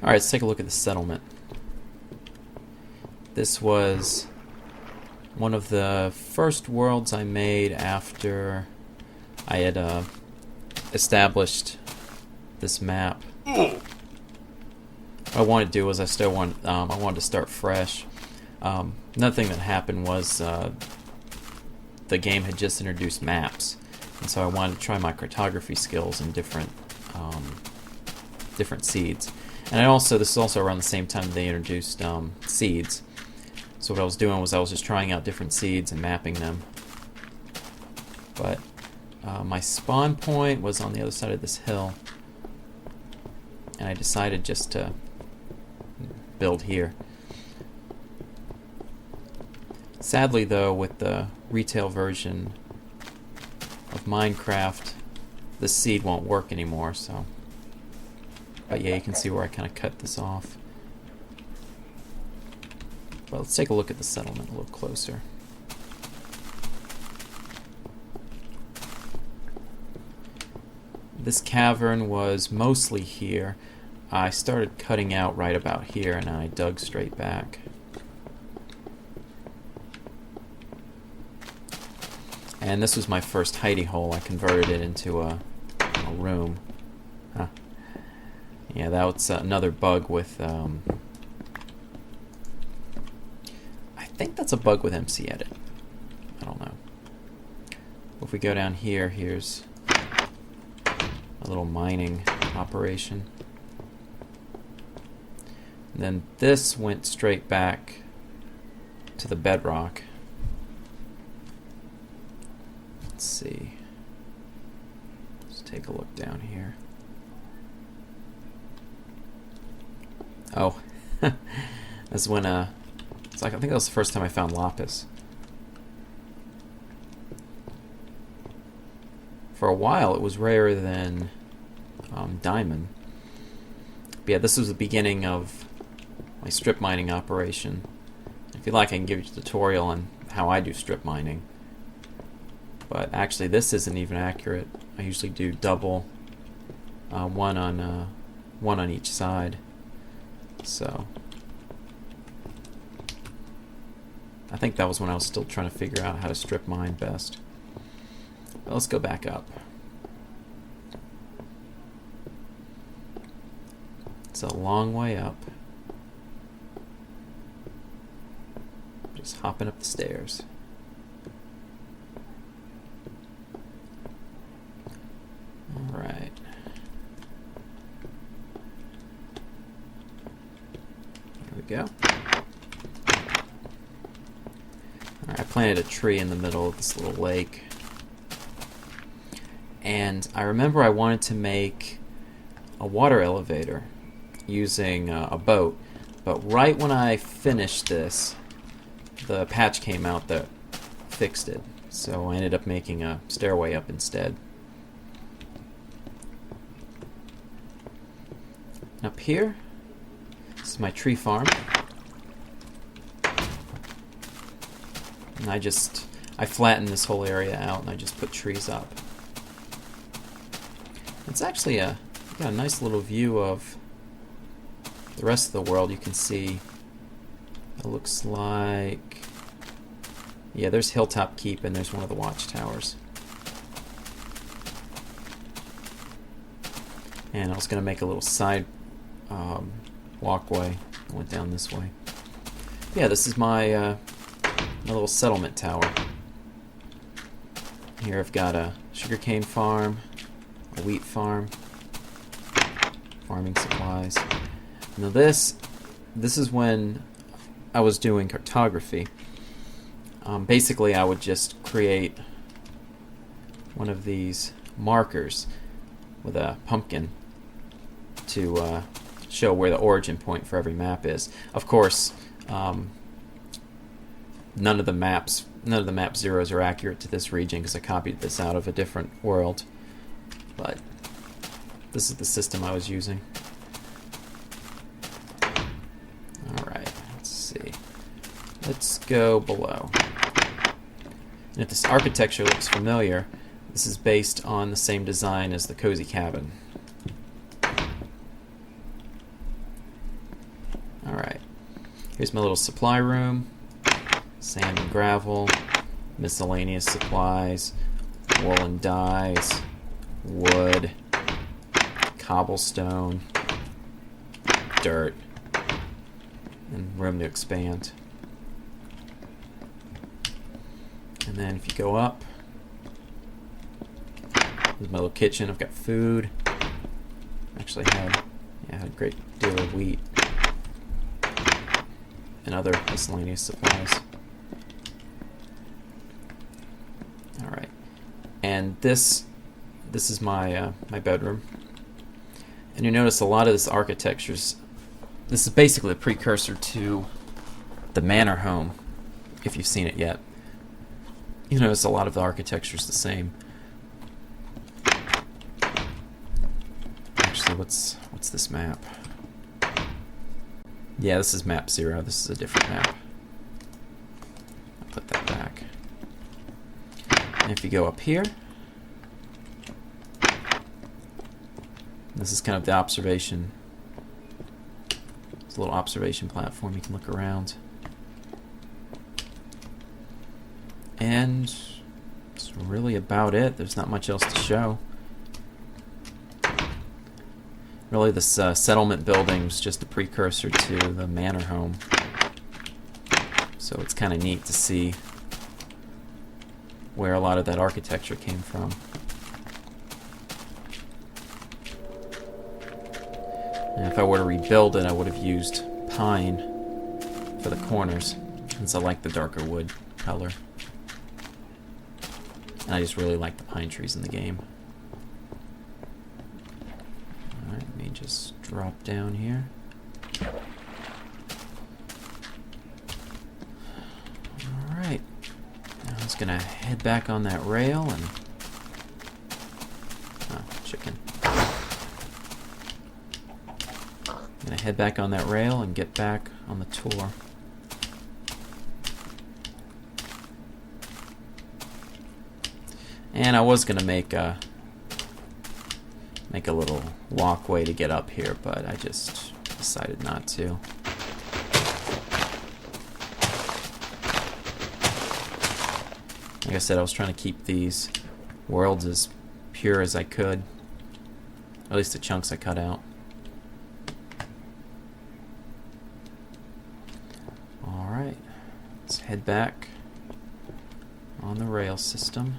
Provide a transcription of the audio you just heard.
Alright, let's take a look at the settlement. This was one of the first worlds I made after I had established this map. What I wanted to do was I wanted to start fresh. Another thing that happened was the game had just introduced maps, and so I wanted to try my cartography skills in different seeds. And this is also around the same time they introduced seeds. So what I was doing was I was just trying out different seeds and mapping them. But my spawn point was on the other side of this hill, and I decided just to build here. Sadly though, with the retail version of Minecraft, the seed won't work anymore, so... But yeah, you can see where I kind of cut this off. But let's take a look at the settlement a little closer. This cavern was mostly here. I started cutting out right about here, and I dug straight back. And this was my first hidey hole. I converted it into a room. Huh. Yeah, that's another bug with... I think that's a bug with MC Edit. I don't know. If we go down here, here's a little mining operation. And then this went straight back to the bedrock. Let's see. Let's take a look down here. Oh, that's when it's like I think that was the first time I found lapis. For a while, it was rarer than diamond. But yeah, this was the beginning of my strip mining operation. If you like, I can give you a tutorial on how I do strip mining. But actually, this isn't even accurate. I usually do double, one on each side. So I think that was when I was still trying to figure out how to strip mine best. But let's go back up. It's a long way up. Just hopping up the stairs. Alright. There we go. Alright, I planted a tree in the middle of this little lake. And I remember I wanted to make a water elevator using a boat. But right when I finished this, the patch came out that fixed it. So I ended up making a stairway up instead. Up here, this is my tree farm. And I flattened this whole area out and I just put trees up. It's actually got a nice little view of the rest of the world. You can see it looks like, yeah, there's Hilltop Keep and there's one of the watchtowers. And I was going to make a little side walkway. I went down this way. Yeah, this is my little settlement tower. Here I've got a sugarcane farm, a wheat farm, farming supplies. Now this is when I was doing cartography. Basically, I would just create one of these markers with a pumpkin to show where the origin point for every map is. Of course, none of the map zeros are accurate to this region because I copied this out of a different world. But this is the system I was using. Alright, let's see. Let's go below. And if this architecture looks familiar, this is based on the same design as the Cozy Cabin. Here's my little supply room. Sand and gravel, miscellaneous supplies, woolen dyes, wood, cobblestone, dirt, and room to expand. And then if you go up, there's my little kitchen. I've got food. Actually had a great deal of wheat and other miscellaneous supplies. All right, and this is my my bedroom. And you notice a lot of this architecture's. This is basically a precursor to the manor home, if you've seen it yet. You notice a lot of the architecture's the same. Actually, what's this map? Yeah, this is map 0. This is a different map. I'll put that back. And if you go up here, this is kind of the observation. It's a little observation platform. You can look around. And that's really about it. There's not much else to show. Really, this settlement building was just a precursor to the manor home. So it's kind of neat to see where a lot of that architecture came from. And if I were to rebuild it, I would have used pine for the corners, since I like the darker wood color. And I just really like the pine trees in the game. Alright, let me just drop down here. Alright. Now I'm just going to head back on that rail and... Oh, chicken. I'm going to head back on that rail and get back on the tour. And I was going to make a little walkway to get up here, but I just decided not to. Like I said, I was trying to keep these worlds as pure as I could. At least the chunks I cut out. Alright, let's head back on the rail system.